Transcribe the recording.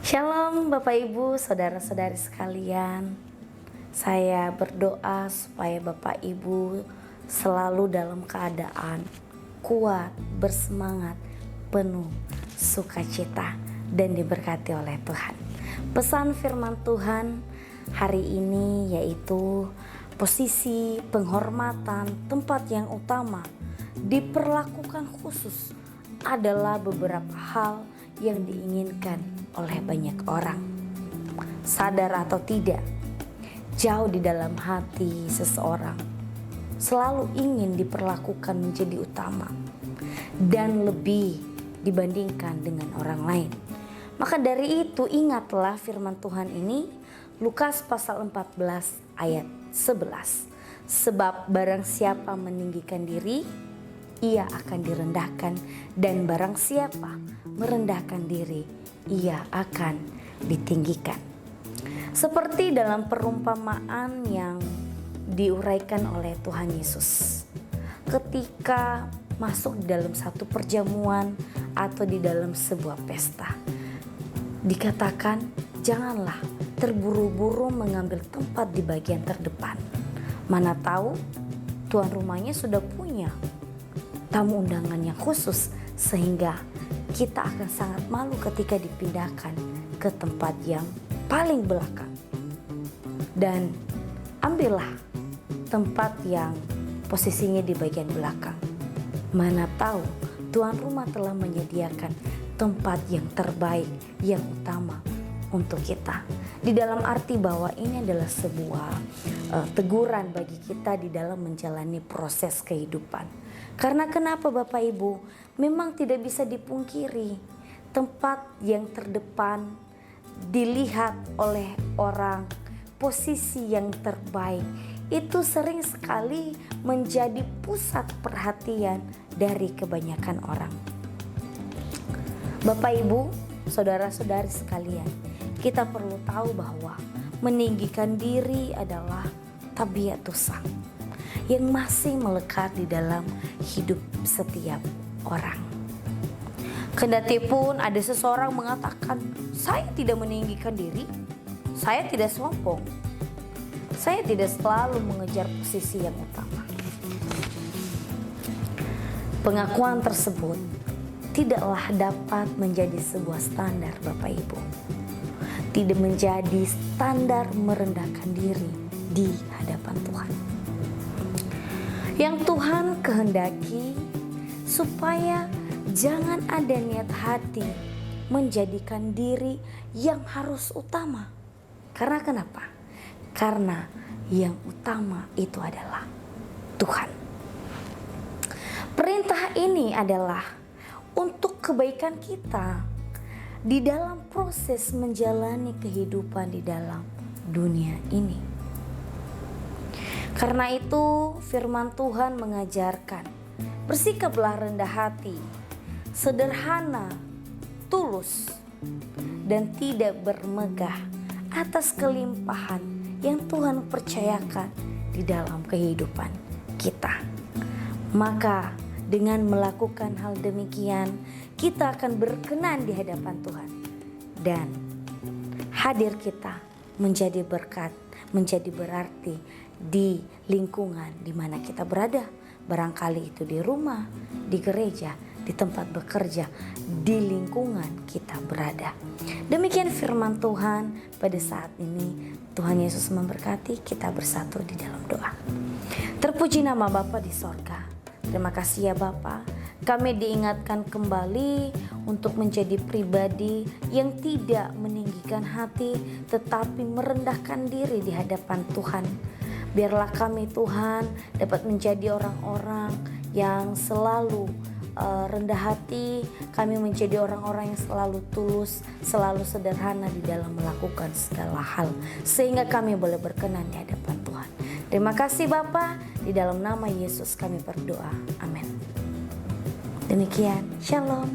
Shalom Bapak Ibu, saudara-saudari sekalian. Saya berdoa supaya Bapak Ibu selalu dalam keadaan kuat, bersemangat, penuh sukacita dan diberkati oleh Tuhan. Pesan firman Tuhan hari ini yaitu posisi penghormatan tempat yang utama diperlakukan khusus adalah beberapa hal yang diinginkan oleh banyak orang. Sadar atau tidak, jauh di dalam hati seseorang selalu ingin diperlakukan menjadi utama dan lebih dibandingkan dengan orang lain. Maka dari itu ingatlah firman Tuhan ini, Lukas pasal 14 ayat 11. Sebab barang siapa meninggikan diri, ia akan direndahkan, dan barang siapa merendahkan diri, ia akan ditinggikan. Seperti dalam perumpamaan yang diuraikan oleh Tuhan Yesus ketika masuk di dalam satu perjamuan atau di dalam sebuah pesta. Dikatakan, janganlah terburu-buru mengambil tempat di bagian terdepan. Mana tahu tuan rumahnya sudah punya tamu undangan yang khusus, sehingga kita akan sangat malu ketika dipindahkan ke tempat yang paling belakang. Dan ambillah tempat yang posisinya di bagian belakang. Mana tahu tuan rumah telah menyediakan tempat yang terbaik, yang utama untuk kita. Di dalam arti bahwa ini adalah sebuah teguran bagi kita di dalam menjalani proses kehidupan. Karena kenapa Bapak Ibu? Memang tidak bisa dipungkiri, tempat yang terdepan dilihat oleh orang, posisi yang terbaik itu sering sekali menjadi pusat perhatian dari kebanyakan orang. Bapak Ibu, saudara-saudari sekalian, kita perlu tahu bahwa meninggikan diri adalah tabiat dosa yang masih melekat di dalam hidup setiap orang. Kendati pun ada seseorang mengatakan, saya tidak meninggikan diri, saya tidak sombong, saya tidak selalu mengejar posisi yang utama. Pengakuan tersebut tidaklah dapat menjadi sebuah standar Bapak Ibu. Tidak menjadi standar merendahkan diri di hadapan Tuhan. Yang Tuhan kehendaki supaya jangan ada niat hati menjadikan diri yang harus utama. Karena kenapa? Karena yang utama itu adalah Tuhan. Perintah ini adalah untuk kebaikan kita di dalam proses menjalani kehidupan di dalam dunia ini. Karena itu firman Tuhan mengajarkan, bersikaplah rendah hati, sederhana, tulus, dan tidak bermegah atas kelimpahan yang Tuhan percayakan di dalam kehidupan kita. Maka dengan melakukan hal demikian, kita akan berkenan di hadapan Tuhan. Dan hadir kita menjadi berkat, menjadi berarti di lingkungan di mana kita berada. Barangkali itu di rumah, di gereja, di tempat bekerja, di lingkungan kita berada. Demikian firman Tuhan pada saat ini. Tuhan Yesus memberkati, kita bersatu di dalam doa. Terpuji nama Bapa di sorga. Terima kasih ya Bapa, kami diingatkan kembali untuk menjadi pribadi yang tidak meninggikan hati tetapi merendahkan diri di hadapan Tuhan. Biarlah kami Tuhan dapat menjadi orang-orang yang selalu rendah hati, kami menjadi orang-orang yang selalu tulus, selalu sederhana di dalam melakukan segala hal, sehingga kami boleh berkenan di hadapan Tuhan. Terima kasih Bapa, di dalam nama Yesus kami berdoa, amin. Demikian, shalom.